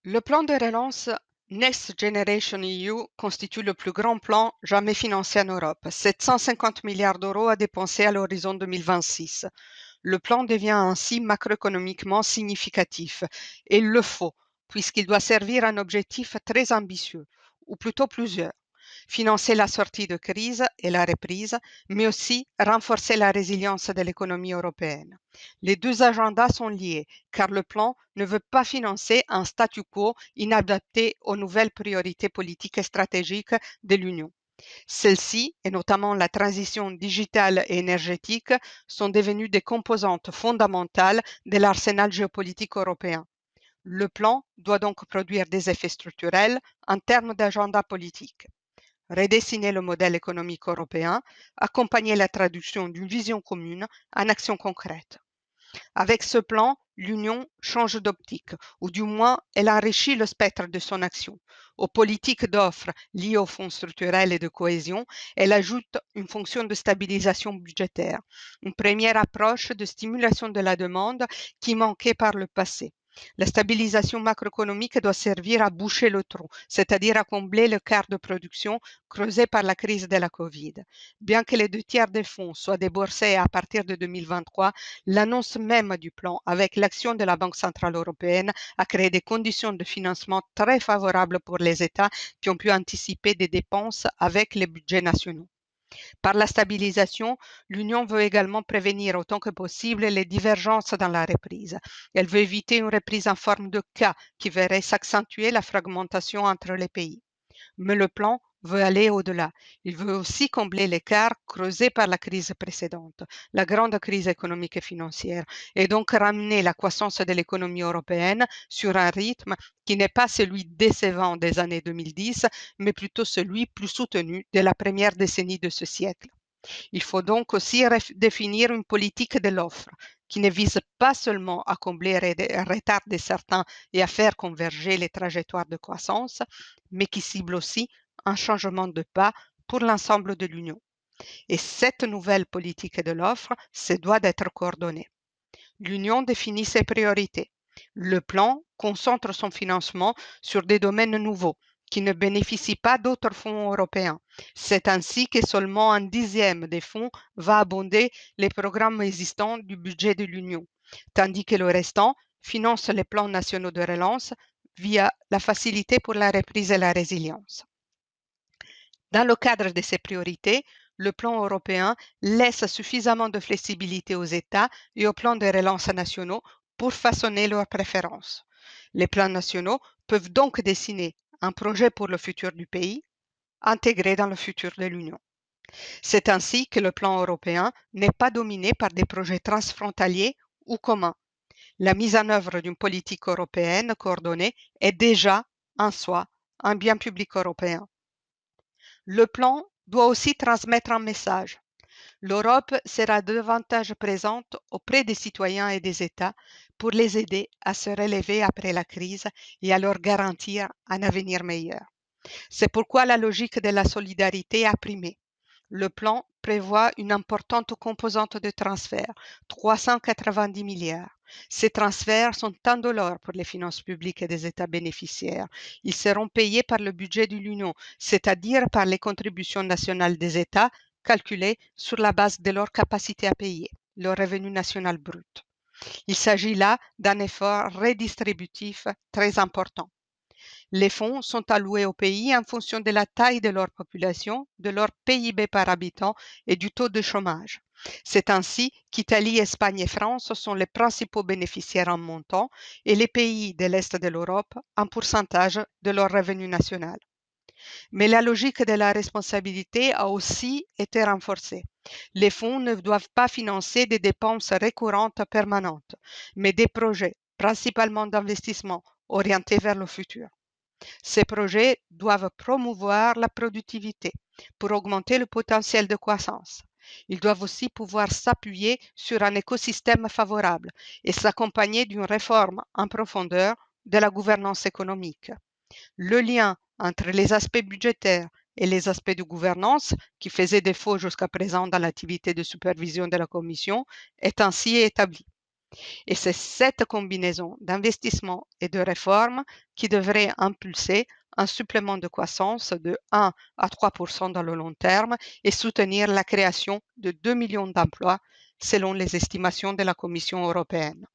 Le plan de relance Next Generation EU constitue le plus grand plan jamais financé en Europe, 750 milliards d'euros à dépenser à l'horizon 2026. Le plan devient ainsi macroéconomiquement significatif, et il le faut, puisqu'il doit servir un objectif très ambitieux, ou plutôt plusieurs. Financer la sortie de crise et la reprise, mais aussi renforcer la résilience de l'économie européenne. Les deux agendas sont liés, car le plan ne veut pas financer un statu quo inadapté aux nouvelles priorités politiques et stratégiques de l'Union. Celles-ci, et notamment la transition digitale et énergétique, sont devenues des composantes fondamentales de l'arsenal géopolitique européen. Le plan doit donc produire des effets structurels en termes d'agenda politique. Redessiner le modèle économique européen, accompagner la traduction d'une vision commune en actions concrètes. Avec ce plan, l'Union change d'optique, ou du moins elle enrichit le spectre de son action. Aux politiques d'offres liées aux fonds structurels et de cohésion, elle ajoute une fonction de stabilisation budgétaire, une première approche de stimulation de la demande qui manquait par le passé. La stabilisation macroéconomique doit servir à boucher le trou, c'est-à-dire à combler le quart de production creusé par la crise de la Covid. Bien que les 2 tiers des fonds soient déboursés à partir de 2023, l'annonce même du plan, avec l'action de la Banque centrale européenne, a créé des conditions de financement très favorables pour les États qui ont pu anticiper des dépenses avec les budgets nationaux. Par la stabilisation, l'Union veut également prévenir autant que possible les divergences dans la reprise. Elle veut éviter une reprise en forme de cas qui verrait s'accentuer la fragmentation entre les pays. Mais le plan veut aller au-delà. Il veut aussi combler l'écart creusé par la crise précédente, la grande crise économique et financière, et donc ramener la croissance de l'économie européenne sur un rythme qui n'est pas celui décevant des années 2010, mais plutôt celui plus soutenu de la première décennie de ce siècle. Il faut donc aussi définir une politique de l'offre qui ne vise pas seulement à combler les retards de certains et à faire converger les trajectoires de croissance, mais qui cible aussi un changement de pas pour l'ensemble de l'Union. Et cette nouvelle politique de l'offre se doit d'être coordonnée. L'Union définit ses priorités. Le plan concentre son financement sur des domaines nouveaux qui ne bénéficient pas d'autres fonds européens. C'est ainsi que seulement un dixième des fonds va abonder les programmes existants du budget de l'Union, tandis que le restant finance les plans nationaux de relance via la facilité pour la reprise et la résilience. Dans le cadre de ces priorités, le plan européen laisse suffisamment de flexibilité aux États et aux plans de relance nationaux pour façonner leurs préférences. Les plans nationaux peuvent donc dessiner un projet pour le futur du pays, intégré dans le futur de l'Union. C'est ainsi que le plan européen n'est pas dominé par des projets transfrontaliers ou communs. La mise en œuvre d'une politique européenne coordonnée est déjà, en soi, un bien public européen. Le plan doit aussi transmettre un message. L'Europe sera davantage présente auprès des citoyens et des États pour les aider à se relever après la crise et à leur garantir un avenir meilleur. C'est pourquoi la logique de la solidarité a primé. Le plan prévoit une importante composante de transferts, 390 milliards. Ces transferts sont indolores pour les finances publiques des États bénéficiaires. Ils seront payés par le budget de l'Union, c'est-à-dire par les contributions nationales des États calculées sur la base de leur capacité à payer, leur revenu national brut. Il s'agit là d'un effort redistributif très important. Les fonds sont alloués aux pays en fonction de la taille de leur population, de leur PIB par habitant et du taux de chômage. C'est ainsi qu'Italie, Espagne et France sont les principaux bénéficiaires en montant et les pays de l'Est de l'Europe en pourcentage de leur revenu national. Mais la logique de la responsabilité a aussi été renforcée. Les fonds ne doivent pas financer des dépenses récurrentes permanentes, mais des projets, principalement d'investissement, orientés vers le futur. Ces projets doivent promouvoir la productivité pour augmenter le potentiel de croissance. Ils doivent aussi pouvoir s'appuyer sur un écosystème favorable et s'accompagner d'une réforme en profondeur de la gouvernance économique. Le lien entre les aspects budgétaires et les aspects de gouvernance qui faisaient défaut jusqu'à présent dans l'activité de supervision de la Commission est ainsi établi. Et c'est cette combinaison d'investissement et de réformes qui devrait impulser un supplément de croissance de 1 à 3 dans le long terme et soutenir la création de 2 millions d'emplois selon les estimations de la Commission européenne.